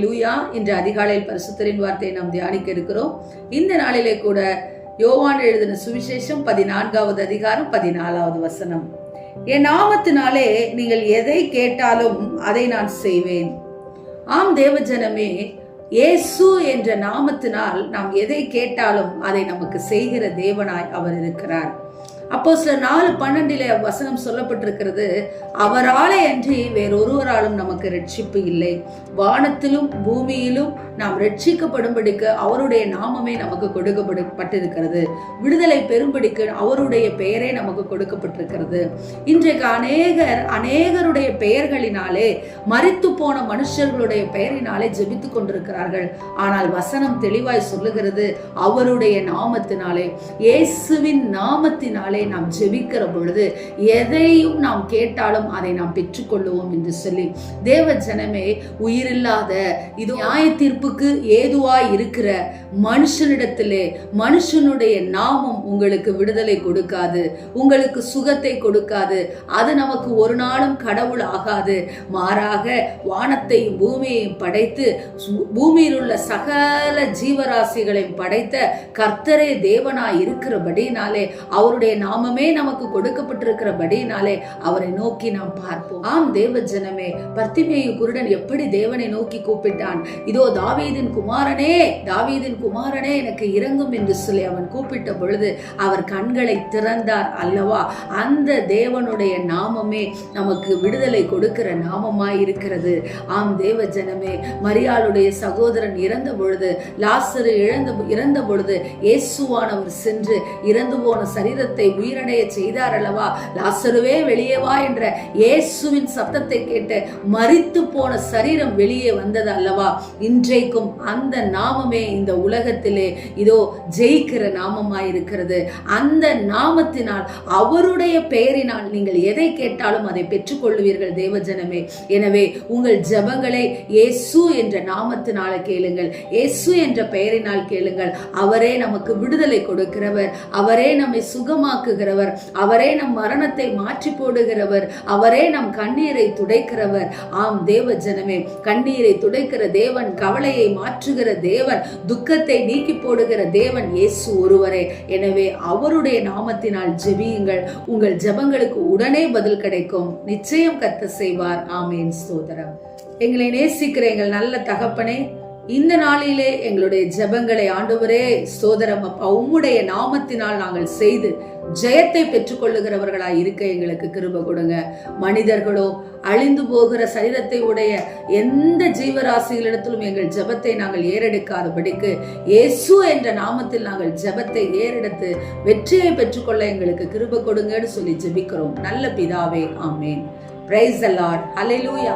ஹல்லேலூயா. இன்று அதிகாலையில் பரிசுத்தரின் வார்த்தையை நாம் தியானிக்க இருக்கிறோம். இந்த நாளிலே கூட யோவான் எழுதின சுவிசேஷம் 14வது அதிகாரம் 14வது வசனம். என் நாமத்தினாலே நீங்கள் எதை கேட்டாலும் அதை நான் செய்வேன். ஆம் தேவஜனமே, இயேசு என்ற நாமத்தினால் நாம் எதை கேட்டாலும் அதை நமக்கு செய்கிற தேவனாய் அவர் இருக்கிறார். அப்போஸ்தலர் 4:12 வசனம் சொல்லப்பட்டிருக்கிறது, அவராலே அன்றி வேறொருவராலும் நமக்கு ரட்சிப்பு இல்லை. வானத்திலும் பூமியிலும் நாம் ரட்சிக்கப்படும்படிக்கு அவருடைய நாமமே நமக்கு கொடுக்கப்பட்டிருக்கிறது. விடுதலை பெறும்படிக்கு அவருடைய பெயரே நமக்கு கொடுக்கப்பட்டிருக்கிறது. இன்றைக்கு அநேகருடைய பெயர்களினாலே, மரித்து போன மனுஷர்களுடைய பெயரினாலே ஜெபித்துக் கொண்டிருக்கிறார்கள். ஆனால் வசனம் தெளிவாய் சொல்லுகிறது, அவருடைய நாமத்தினாலே, இயேசுவின் நாமத்தினாலே நாம் ஜெபிக்கிற பொழுது எதையும் நாம் கேட்டாலும் அதை நாம் பெற்றுக்கொள்ளுவோம் என்று சொல்லி, தேவ ஜனமே, உயிரில்லாத இது நியாய தீர்ப்புக்கு ஏதுவாய் இருக்கிற மனுஷனிடத்திலே மனுஷனுடைய நாமம் உங்களுக்கு விடுதலை கொடுக்காது, உங்களுக்கு சுகத்தை கொடுக்காது. அது நமக்கு ஒரு நாளும் கடவுள் ஆகாது. மாறாக வானத்தையும் பூமியையும் படைத்து பூமியில் உள்ள சகல ஜீவராசிகளையும் படைத்த கர்த்தரே தேவனாய் இருக்கிறபடினாலே, அவருடைய நாமமே நமக்கு கொடுக்கப்பட்டிருக்கிறபடினாலே அவரை நோக்கி நாம் பார்ப்போம். ஆம் தேவ ஜனமே, பர்த்திமேயு குருடன் எப்படி தேவனை நோக்கி கூப்பிட்டான். இதோ தாவீதின் குமாரனே எனக்கு இரங்கும் என்று சொல்லி அவன் கூப்பிட்ட பொழுது அவர் கண்களை திறந்தார் அல்லவா. அந்த தேவனுடைய நாமமே நமக்கு விடுதலை கொடுக்கிற நாமமாய் இருக்கிறது. ஆம் தேவ ஜனமே, மரியாளுடைய சகோதரன் இறந்த பொழுது, லாசரு இறந்த பொழுது இயேசுவானவர் சென்று இறந்து போன சரீரத்தை உயிரடைய செய்தார் அல்லவா. லாசருவே வெளியே வா என்ற இயேசுவின் சத்தத்தை கேட்டு மரித்து போன சரீரம் வெளியே வந்தது அல்லவா. இன்றைக்கும் அந்த நாமமே இந்த உலகத்திலே இதோ ஜெயிக்கிற நாமமாய் இருக்கிறது. அந்த நாமத்தினால், அவருடைய பெயரினால் நீங்கள் எதை கேட்டாலும் அதை பெற்றுக்கொள்வீர்கள் தேவஜனமே. எனவே உங்கள் ஜெபங்களை இயேசு என்ற நாமத்தினால கேளுங்கள், இயேசு என்ற பெயரினால் கேளுங்கள். அவரே நமக்கு விடுதலை கொடுக்கிறவர், அவரே நம்மை சுகமாக்குகிறவர், அவரே நம் மரணத்தை மாற்றி போடுகிறவர், அவரே நம் கண்ணீரை துடைக்கிறவர். ஆம் தேவ ஜனமே, கண்ணீரை துடைக்கிற தேவன், கவலையை மாற்றுகிற தேவன், துக்கத்தை நீக்கி போடுகிற தேவன் இயேசு ஒருவரே. எனவே அவருடைய நாமத்தினால் ஜெபியுங்கள். உங்கள் ஜெபங்களுக்கு உடனே பதில் கிடைக்கும். நிச்சயம் கர்த்தர் செய்வார். ஆமேன். ஸ்தோத்திரம். எங்களை நேசிக்கிற எங்கள் நல்ல தகப்பனே, இந்த நாளிலே எங்களுடைய ஜெபங்களை ஆண்டவரே ஸ்தோத்திரம் அப்பா, உம்முடைய நாமத்தினால் நாங்கள் செய்து ஜெயத்தை பெற்றுக்கொள்ளுகிறவர்களாய் இருக்க எங்களுக்கு கிருபை கொடுங்க. மனிதர்களோ அழிந்து போகிற சரீரத்தை உடைய எந்த ஜீவராசிகளிடத்திலும் எங்கள் ஜெபத்தை நாங்கள் ஏறெடுக்காதபடிக்கு இயேசு என்ற நாமத்தில் நாங்கள் ஜெபத்தை ஏறெடுத்து வெற்றியை பெற்றுக்கொள்ள எங்களுக்கு கிருபை கொடுங்கன்னு சொல்லி ஜெபிக்கிறோம் நல்ல பிதாவே. Amen. Praise the lord. Hallelujah.